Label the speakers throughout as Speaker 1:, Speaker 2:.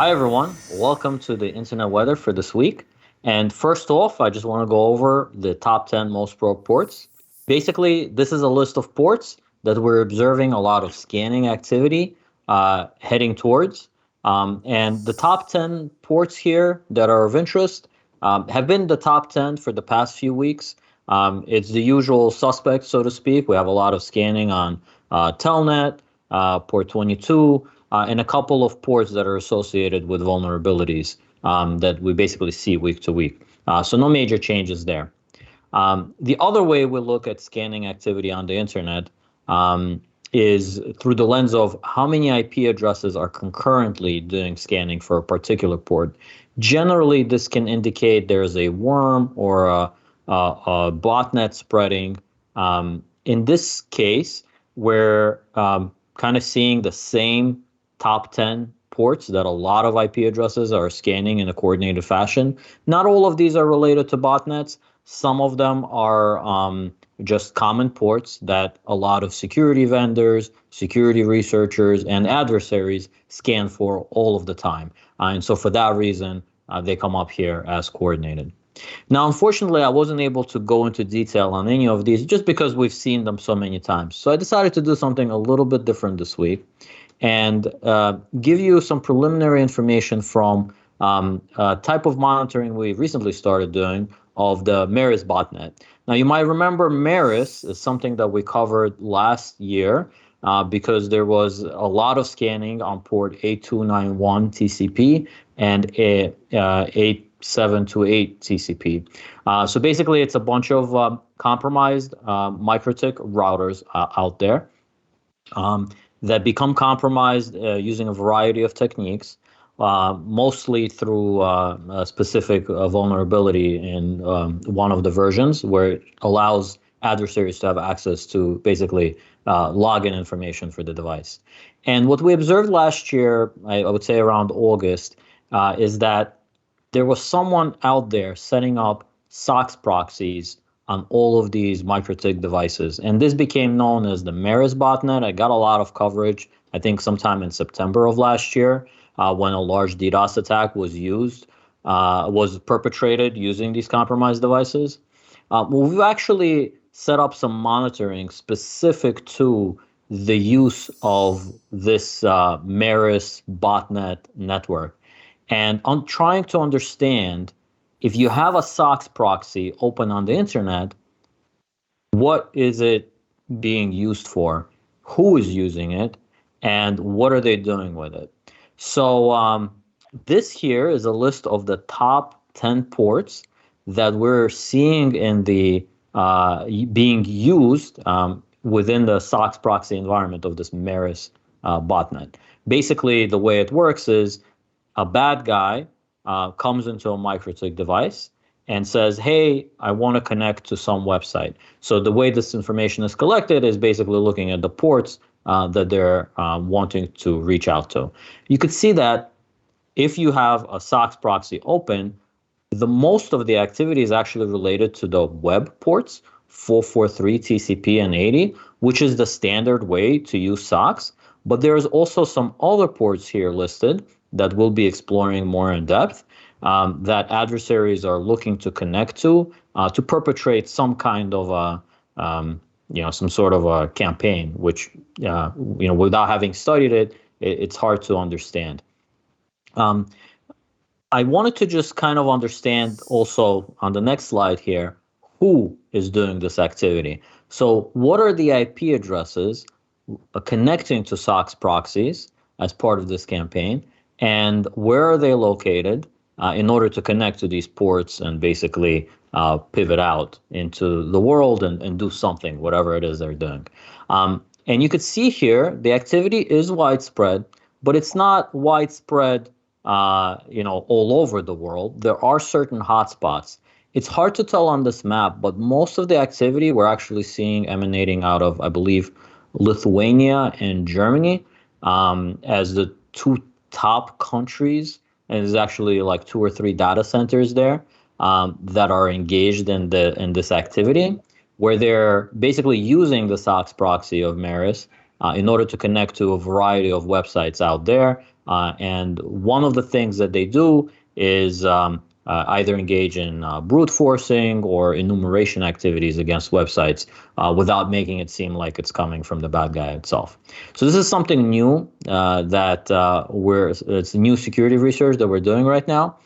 Speaker 1: Hi, everyone. Welcome to the internet weather for this week. And first off, I just want to go over the top 10 most broke ports. Basically, this is a list of ports that we're observing a lot of scanning activity heading towards. And the top 10 ports here that are of interest have been the top 10 for the past few weeks. It's the usual suspects, so to speak. We have a lot of scanning on Telnet, port 22, and a couple of ports that are associated with vulnerabilities that we basically see week to week. So no major changes there. The other way we look at scanning activity on the internet is through the lens of how many IP addresses are concurrently doing scanning for a particular port. Generally, this can indicate there's a worm or a botnet spreading. In this case, we're kind of seeing the same top 10 ports that a lot of IP addresses are scanning in a coordinated fashion. Not all of these are related to botnets. Some of them are just common ports that a lot of security vendors, security researchers, and adversaries scan for all of the time. And so for that reason, they come up here as coordinated. Now, unfortunately, I wasn't able to go into detail on any of these just because we've seen them so many times. So I decided to do something a little bit different this week and give you some preliminary information from a type of monitoring we recently started doing of the Meris botnet. Now, you might remember Meris is something that we covered last year because there was a lot of scanning on port 8291 TCP and 8728 TCP. So basically, it's a bunch of compromised MikroTik routers out there that become compromised using a variety of techniques, mostly through a specific vulnerability in one of the versions where it allows adversaries to have access to basically login information for the device. And what we observed last year, I would say around August, is that there was someone out there setting up SOX proxies on all of these MikroTik devices. And this became known as the Meris botnet. I got a lot of coverage, I think sometime in September of last year, when a large DDoS attack was perpetrated using these compromised devices. We've actually set up some monitoring specific to the use of this Meris botnet network. And I'm trying to understand, if you have a SOX proxy open on the internet, what is it being used for? Who is using it? And what are they doing with it? So this here is a list of the top 10 ports that we're seeing in the being used within the SOX proxy environment of this Meris botnet. Basically, the way it works is a bad guy comes into a MikroTik device and says, hey, I want to connect to some website. So the way this information is collected is basically looking at the ports that they're wanting to reach out to. You could see that if you have a SOX proxy open, the most of the activity is actually related to the web ports, 443 TCP and 80, which is the standard way to use SOX. But there's also some other ports here listed that we'll be exploring more in depth, that adversaries are looking to connect to perpetrate some kind of some sort of a campaign, which without having studied it, it's hard to understand. I wanted to just kind of understand also on the next slide here, who is doing this activity. So what are the IP addresses connecting to SOX proxies as part of this campaign? And where are they located in order to connect to these ports and basically pivot out into the world and do something, whatever it is they're doing. And you could see here, the activity is widespread, but it's not widespread, all over the world. There are certain hotspots. It's hard to tell on this map, but most of the activity we're actually seeing emanating out of, I believe, Lithuania and Germany as the two top countries, and there's actually like 2 or 3 data centers there that are engaged in this activity, where they're basically using the SOX proxy of Meris in order to connect to a variety of websites out there And one of the things that they do is either engage in brute forcing or enumeration activities against websites without making it seem like it's coming from the bad guy itself. So this is something new it's new security research that we're doing right now.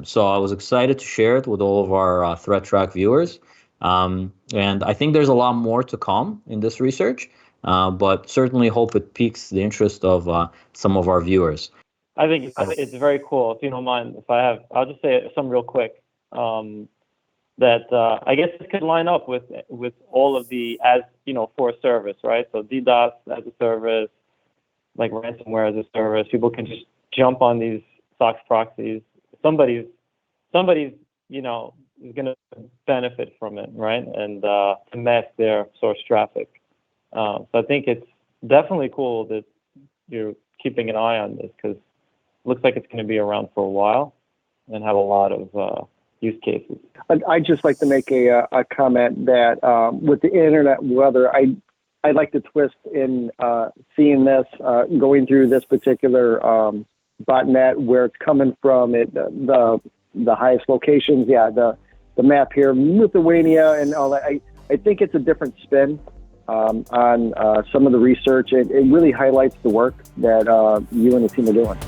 Speaker 1: So I was excited to share it with all of our ThreatTraq viewers. And I think there's a lot more to come in this research, but certainly hope it piques the interest of some of our viewers.
Speaker 2: I think it's very cool. If you don't mind, I'll just say some real quick. That I guess it could line up with all of the for service, right? So DDoS as a service, like ransomware as a service. People can just jump on these SOX proxies. Somebody's is going to benefit from it, right? And to mask their source traffic. So I think it's definitely cool that you're keeping an eye on this, because it looks like it's going to be around for a while and have a lot of use cases.
Speaker 3: I'd just like to make a comment that with the internet weather, I'd like to twist in seeing this, going through this particular botnet, where it's coming from, the highest locations. Yeah, the map here, Lithuania and all that. I think it's a different spin on some of the research. It really highlights the work that you and the team are doing.